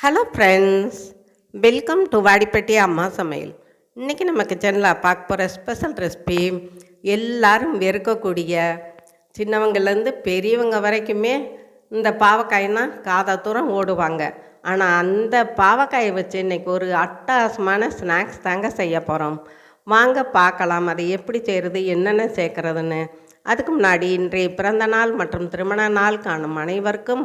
Hello friends, welcome to Vadipatti அம்மா சமையல். இன்றைக்கி நம்ம கிச்சனில் பார்க்க போகிற ஸ்பெஷல் ரெசிபி, எல்லாரும் வெறுக்கக்கூடிய சின்னவங்கலேருந்து பெரியவங்க வரைக்குமே இந்த பாவக்காய்னா காதை தூரம் ஓடுவாங்க. ஆனால் அந்த பாவக்காயை வச்சு இன்றைக்கி ஒரு அட்டகாசமான ஸ்நாக்ஸ் தாங்க செய்ய போகிறோம். வாங்க பார்க்கலாம் அதை எப்படி செய்கிறது, என்னென்ன சேர்க்குறதுன்னு. அதுக்கு முன்னாடி இன்றைய பிறந்த நாள் மற்றும் திருமண நாள் காணும் அனைவருக்கும்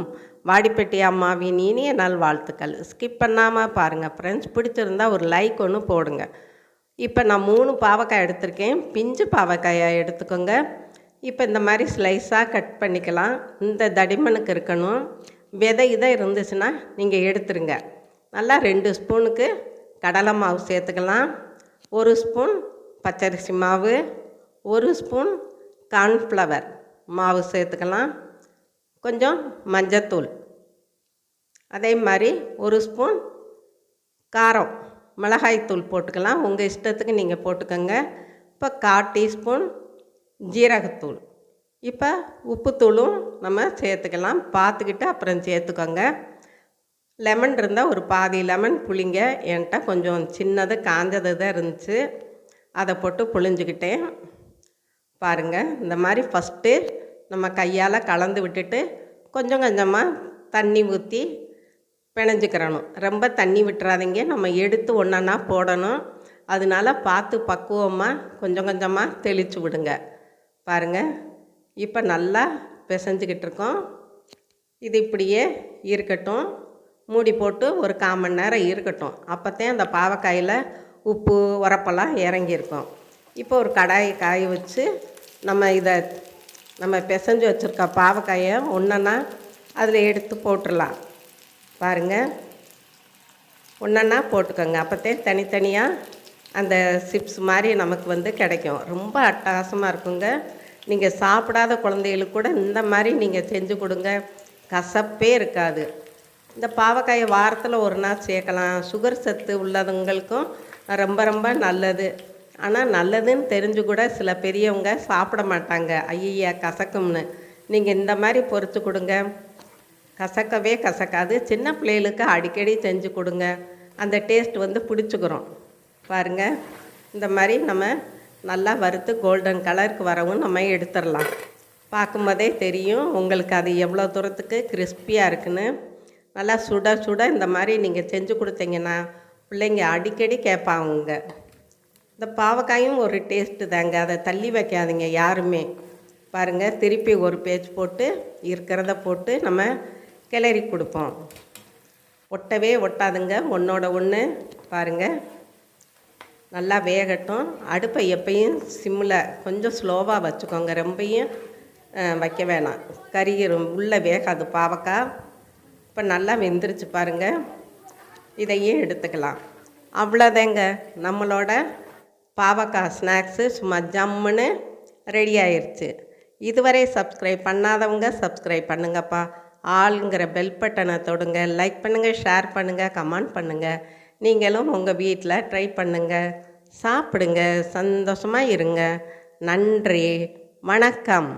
வாடிப்பட்டி அம்மாவின் இனிய நாள் வாழ்த்துக்கள். ஸ்கிப் பண்ணாமல் பாருங்கள் ஃப்ரெண்ட்ஸ். பிடிச்சிருந்தால் ஒரு லைக் ஒன்று போடுங்க. இப்போ நான் 3 பாவக்காய் எடுத்திருக்கேன். பிஞ்சு பாவக்காயை எடுத்துக்கோங்க. இப்போ இந்த மாதிரி ஸ்லைஸாக கட் பண்ணிக்கலாம். இந்த தடிமனுக்கு இருக்கணும். விதை இதை இருந்துச்சுன்னா நீங்கள் எடுத்துருங்க. நல்லா 2 ஸ்பூனுக்கு கடலை மாவு சேர்த்துக்கலாம். 1 ஸ்பூன் பச்சரிசி மாவு, 1 ஸ்பூன் கார்ன்ஃப்ளவர் மாவு சேர்த்துக்கலாம். கொஞ்சம் மஞ்சத்தூள், அதே மாதிரி 1 ஸ்பூன் காரம் மிளகாய்த்தூள் போட்டுக்கலாம். உங்கள் இஷ்டத்துக்கு நீங்கள் போட்டுக்கோங்க. இப்போ 1/4 டீஸ்பூன் ஜீரகத்தூள். இப்போ உப்புத்தூளும் நம்ம சேர்த்துக்கலாம். பார்த்துக்கிட்டு அப்புறம் சேர்த்துக்கோங்க. லெமன் இருந்தால் ஒரு பாதி லெமன் புளிங்க. என்கிட்ட கொஞ்சம் சின்னது காஞ்சது தான் இருந்துச்சு, அதை போட்டு புளிஞ்சிக்கிட்டேன். பாருங்கள், இந்த மாதிரி ஃபஸ்ட்டு நம்ம கையால் கலந்து விட்டுட்டு கொஞ்சம் கொஞ்சமாக தண்ணி ஊற்றி பிணைஞ்சிக்கிறணும். ரொம்ப தண்ணி விட்டுறாதீங்க, நம்ம எடுத்து ஒன்றா போடணும். அதனால பார்த்து பக்குவமாக கொஞ்சம் கொஞ்சமாக தெளித்து விடுங்க. பாருங்கள், இப்போ நல்லா பிசைஞ்சிக்கிட்டு இருக்கோம். இது இப்படியே இருக்கட்டும். மூடி போட்டு ஒரு 1/4 மணி நேரம் இருக்கட்டும். அப்போத்தான் அந்த பாவக்காயில் உப்பு உரப்பெல்லாம் இறங்கியிருக்கும். இப்போ ஒரு கடாயை காய வச்சு நம்ம பிசைஞ்சு வச்சுருக்க பாவக்காயை ஒன்றா அதில் எடுத்து போட்டுடலாம். பாருங்கள், ஒன்றா போட்டுக்கோங்க. அப்போத்தான் தனித்தனியாக அந்த சிப்ஸ் மாதிரி நமக்கு கிடைக்கும். ரொம்ப அட்டகாசமாக இருக்குங்க. நீங்கள் சாப்பிடாத குழந்தைகளுக்கு கூட இந்த மாதிரி நீங்கள் செஞ்சு கொடுங்க, கசப்பே இருக்காது. இந்த பாவக்காயை வாரத்தில் ஒரு நாள் சேர்க்கலாம். சுகர் சத்து உள்ளவங்களுக்கும் ரொம்ப ரொம்ப நல்லது. ஆனால் நல்லதுன்னு தெரிஞ்சு கூட சில பெரியவங்க சாப்பிட மாட்டாங்க. ஐயா கசக்கும்னு. நீங்கள் இந்த மாதிரி பொரித்து கொடுங்க, கசக்கவே கசக்காது. சின்ன பிள்ளைகளுக்கு அடிக்கடி செஞ்சு கொடுங்க, அந்த டேஸ்ட் பிடிச்சிக்கிறோம். பாருங்கள், இந்த மாதிரி நம்ம நல்லா வறுத்து கோல்டன் கலருக்கு வரவும் நம்ம எடுத்துடலாம். பார்க்கும்போதே தெரியும் உங்களுக்கு அது எவ்வளோ தூரத்துக்கு கிறிஸ்பியாக இருக்குன்னு. நல்லா சுட சுட இந்த மாதிரி நீங்கள் செஞ்சு கொடுத்தீங்கன்னா பிள்ளைங்க அடிக்கடி கேட்பாங்க. இந்த பாவக்காயும் ஒரு டேஸ்ட்டு தாங்க, அதை தள்ளி வைக்காதீங்க யாருமே. பாருங்கள், திருப்பி ஒரு பேஜ் போட்டு இருக்கிறத போட்டு நம்ம கிளறி கொடுப்போம். ஒட்டவே ஒட்டாதுங்க, ஒன்றோட ஒன்று. பாருங்கள், நல்லா வேகட்டும். அடுப்பை எப்பயும் சிம்மில் கொஞ்சம் ஸ்லோவாக வச்சுக்கோங்க, ரொம்பையும் வைக்க வேணாம், கறிகிரும், உள்ளே வேகாது பாவக்காய். இப்போ நல்லா வெந்துருச்சு பாருங்கள். இதையே எடுத்துக்கலாம். அவ்வளோதாங்க, நம்மளோட பாவக்காய் ஸ்நாக்ஸு சும்மா ஜம்முன்னு ரெடி ஆயிடுச்சு. இதுவரை சப்ஸ்கிரைப் பண்ணாதவங்க சப்ஸ்கிரைப் பண்ணுங்கப்பா. ஆளுங்கிற பெல் பட்டனை தொடுங்க. லைக் பண்ணுங்கள், ஷேர் பண்ணுங்கள், கமெண்ட் பண்ணுங்கள். நீங்களும் உங்கள் வீட்டில் ட்ரை பண்ணுங்கள், சாப்பிடுங்க, சந்தோஷமாக இருங்க. நன்றி, வணக்கம்.